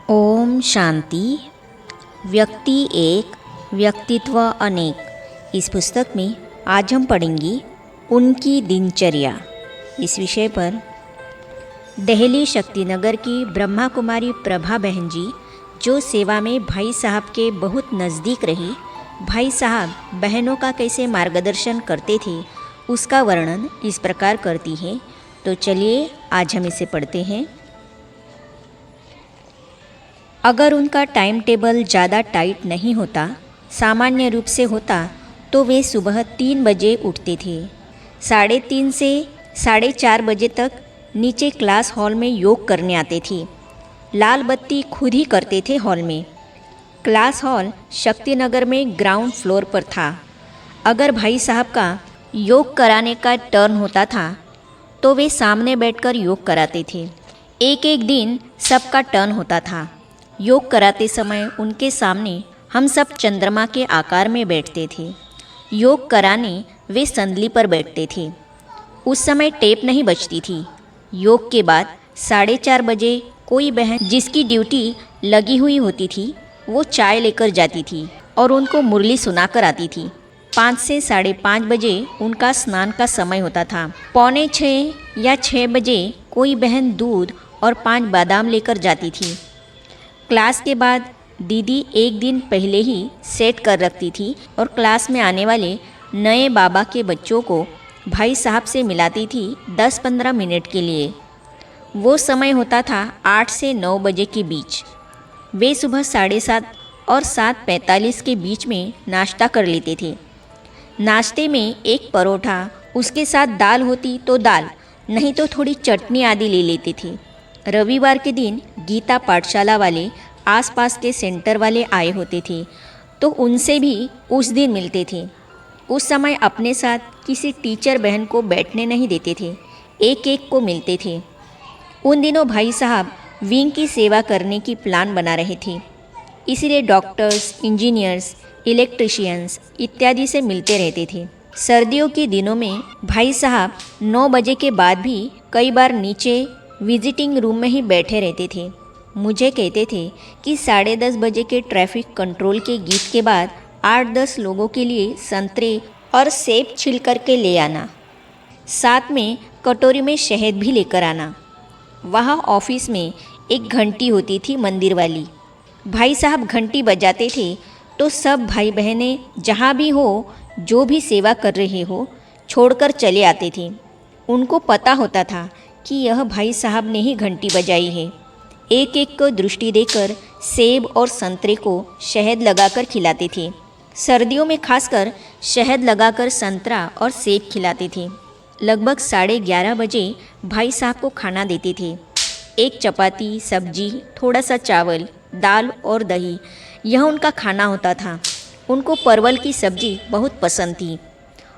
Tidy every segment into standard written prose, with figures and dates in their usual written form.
ओम शांति। व्यक्ति एक, व्यक्तित्व अनेक। इस पुस्तक में आज हम पढ़ेंगे उनकी दिनचर्या। इस विषय पर दिल्ली शक्तिनगर की ब्रह्मा कुमारी प्रभा बहन जी, जो सेवा में भाई साहब के बहुत नज़दीक रही, भाई साहब बहनों का कैसे मार्गदर्शन करते थे उसका वर्णन इस प्रकार करती है। तो चलिए आज हम इसे पढ़ते हैं। अगर उनका टाइम टेबल ज़्यादा टाइट नहीं होता, सामान्य रूप से होता, तो वे सुबह 3 बजे उठते थे। 3:30 से 4:30 बजे तक नीचे क्लास हॉल में योग करने आते थे। लाल बत्ती खुद ही करते थे हॉल में। क्लास हॉल शक्तिनगर में ग्राउंड फ्लोर पर था। अगर भाई साहब का योग कराने का टर्न होता था तो वे सामने बैठकर योग कराते थे। एक एक दिन सबका टर्न होता था। योग कराते समय उनके सामने हम सब चंद्रमा के आकार में बैठते थे। योग कराने वे संदली पर बैठते थे। उस समय टेप नहीं बजती थी। योग के बाद 4:30 बजे कोई बहन जिसकी ड्यूटी लगी हुई होती थी वो चाय लेकर जाती थी और उनको मुरली सुनाकर आती थी। 5 से 5:30 बजे उनका स्नान का समय होता था। 5:45 या 6 बजे कोई बहन दूध और 5 बादाम लेकर जाती थी। क्लास के बाद दीदी एक दिन पहले ही सेट कर रखती थी और क्लास में आने वाले नए बाबा के बच्चों को भाई साहब से मिलाती थी 10-15 मिनट के लिए। वो समय होता था 8 से 9 बजे के बीच। वे सुबह 7:30 और 7:45 के बीच में नाश्ता कर लेते थे। नाश्ते में एक परोठा, उसके साथ दाल होती तो दाल, नहीं तो थोड़ी चटनी आदि ले लेते थे। रविवार के दिन गीता पाठशाला वाले आसपास के सेंटर वाले आए होते थे तो उनसे भी उस दिन मिलते थे। उस समय अपने साथ किसी टीचर बहन को बैठने नहीं देते थे, एक एक को मिलते थे। उन दिनों भाई साहब विंग की सेवा करने की प्लान बना रहे थे, इसलिए डॉक्टर्स, इंजीनियर्स, इलेक्ट्रिशियंस इत्यादि से मिलते रहते थे। सर्दियों के दिनों में भाई साहब 9 बजे के बाद भी कई बार नीचे विजिटिंग रूम में ही बैठे रहते थे। मुझे कहते थे कि 10:30 बजे के ट्रैफिक कंट्रोल के गीत के बाद 8-10 लोगों के लिए संतरे और सेब छिल कर के ले आना, साथ में कटोरी में शहद भी लेकर आना। वहाँ ऑफिस में एक घंटी होती थी मंदिर वाली। भाई साहब घंटी बजाते थे तो सब भाई बहनें जहाँ भी हो, जो भी सेवा कर रहे हो, छोड़कर चले आते थे। उनको पता होता था कि यह भाई साहब ने ही घंटी बजाई है। एक एक को दृष्टि देकर सेब और संतरे को शहद लगाकर खिलाते थे। सर्दियों में खासकर शहद लगाकर संतरा और सेब खिलाते थे। लगभग 11:30 बजे भाई साहब को खाना देते थे। एक चपाती, सब्जी, थोड़ा सा चावल, दाल और दही, यह उनका खाना होता था। उनको परवल की सब्जी बहुत पसंद थी।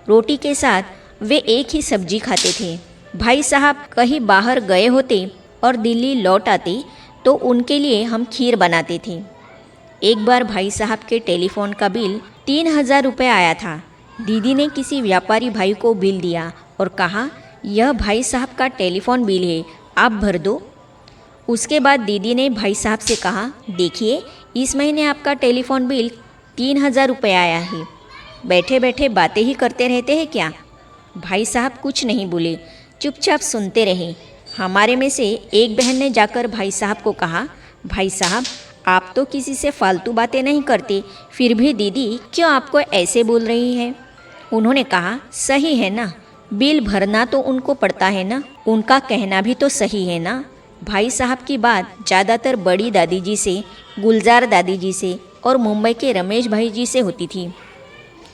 रोटी के साथ वे एक ही सब्जी खाते थे। भाई साहब कहीं बाहर गए होते और दिल्ली लौट आते तो उनके लिए हम खीर बनाते थे। एक बार भाई साहब के टेलीफोन का बिल 3,000 रुपये आया था। दीदी ने किसी व्यापारी भाई को बिल दिया और कहा, यह भाई साहब का टेलीफोन बिल है, आप भर दो। उसके बाद दीदी ने भाई साहब से कहा, देखिए इस महीने आपका टेलीफोन बिल 3,000 रुपये आया है, बैठे बैठे बातें ही करते रहते हैं क्या। भाई साहब कुछ नहीं बोले, चुपचाप सुनते रहे। हमारे में से एक बहन ने जाकर भाई साहब को कहा, भाई साहब आप तो किसी से फालतू बातें नहीं करते, फिर भी दीदी क्यों आपको ऐसे बोल रही है। उन्होंने कहा, सही है ना, बिल भरना तो उनको पड़ता है ना, उनका कहना भी तो सही है ना। भाई साहब की बात ज़्यादातर बड़ी दादी जी से, गुलजार दादी जी से और मुंबई के रमेश भाई जी से होती थी।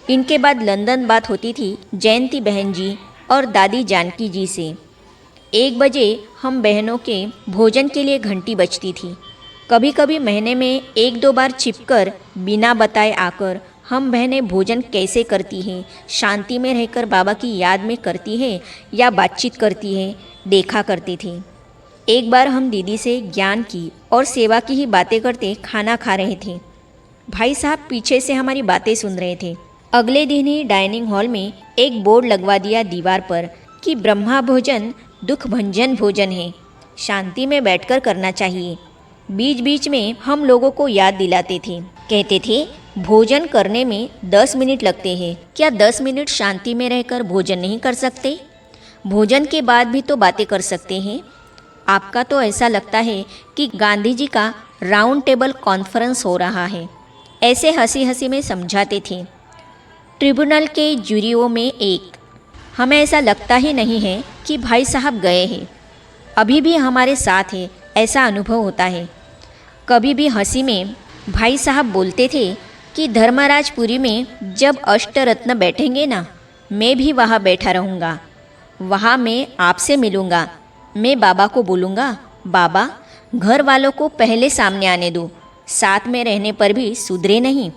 इनके बाद लंदन बात होती थी जयंती बहन जी और दादी जानकी जी से। 1 बजे हम बहनों के भोजन के लिए घंटी बजती थी। कभी कभी महीने में 1-2 बार छिपकर बिना बताए आकर हम बहनें भोजन कैसे करती हैं, शांति में रहकर बाबा की याद में करती है या बातचीत करती है, देखा करते थे। एक बार हम दीदी से ज्ञान की और सेवा की ही बातें करते खाना खा रहे थे। भाई साहब पीछे से हमारी बातें सुन रहे थे। अगले दिन ही डाइनिंग हॉल में एक बोर्ड लगवा दिया दीवार पर कि ब्रह्मा भोजन दुख भंजन भोजन है। शांति में बैठकर करना चाहिए। बीच बीच में हम लोगों को याद दिलाते थे, कहते थे भोजन करने में 10 मिनट लगते हैं, क्या 10 मिनट शांति में रहकर भोजन नहीं कर सकते? भोजन के बाद भी तो बातें कर सकते हैं। आपका तो ऐसा लगता है कि गांधी जी का राउंड टेबल कॉन्फ्रेंस हो रहा है, ऐसे हंसी हंसी में समझाते थे। ट्रिब्यूनल के जूरियों में एक, हमें ऐसा लगता ही नहीं है कि भाई साहब गए हैं, अभी भी हमारे साथ है, ऐसा अनुभव होता है। कभी भी हंसी में भाई साहब बोलते थे कि धर्मराजपुरी में जब अष्टरत्न बैठेंगे ना, मैं भी वहाँ बैठा रहूँगा, वहाँ मैं आपसे मिलूँगा। मैं बाबा को बोलूँगा, बाबा घर वालों को पहले सामने आने दो, साथ में रहने पर भी सुधरे नहीं।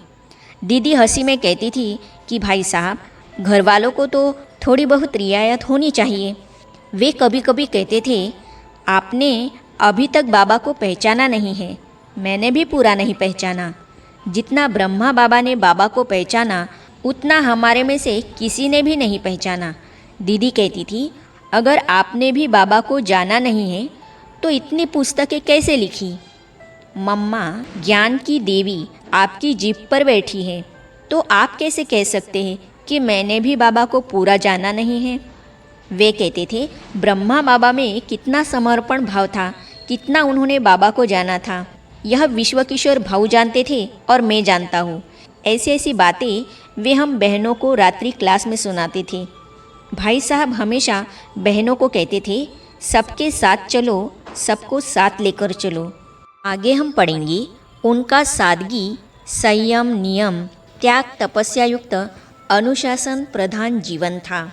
दीदी हंसी में कहती थी कि भाई साहब घर वालों को तो थोड़ी बहुत रियायत होनी चाहिए। वे कभी कभी कहते थे, आपने अभी तक बाबा को पहचाना नहीं है। मैंने भी पूरा नहीं पहचाना। जितना ब्रह्मा बाबा ने बाबा को पहचाना, उतना हमारे में से किसी ने भी नहीं पहचाना। दीदी कहती थी, अगर आपने भी बाबा को जाना नहीं है तो इतनी पुस्तकें कैसे लिखी? मम्मा, ज्ञान की देवी आपकी जीभ पर बैठी है, तो आप कैसे कह सकते हैं कि मैंने भी बाबा को पूरा जाना नहीं है? वे कहते थे, ब्रह्मा बाबा में कितना समर्पण भाव था, कितना उन्होंने बाबा को जाना था, यह विश्व किशोर भाऊ जानते थे और मैं जानता हूँ। ऐसी ऐसी बातें वे हम बहनों को रात्रि क्लास में सुनाते थे। भाई साहब हमेशा बहनों को कहते थे, सबके साथ चलो, सबको साथ लेकर चलो। आगे हम पढ़ेंगे उनका सादगी, संयम, नियम, त्याग, तपस्या युक्त अनुशासन प्रधान जीवन था।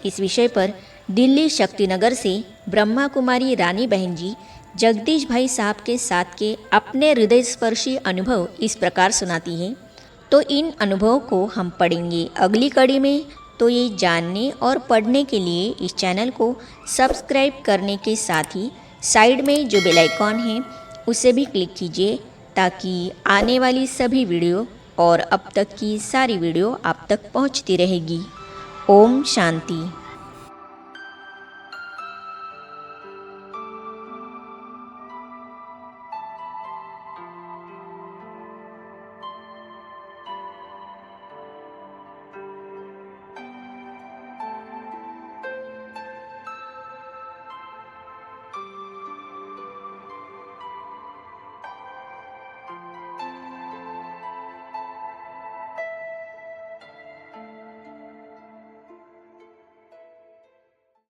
इस विषय पर दिल्ली शक्तिनगर से ब्रह्मा कुमारी रानी बहन जी जगदीश भाई साहब के साथ के अपने हृदयस्पर्शी अनुभव इस प्रकार सुनाती हैं। तो इन अनुभवों को हम पढ़ेंगे अगली कड़ी में। तो ये जानने और पढ़ने के लिए इस चैनल को सब्सक्राइब करने के साथ ही साइड में जो बेल आइकॉन है उसे भी क्लिक कीजिए, ताकि आने वाली सभी वीडियो और अब तक की सारी वीडियो आप तक पहुंचती रहेगी। ओम शांति।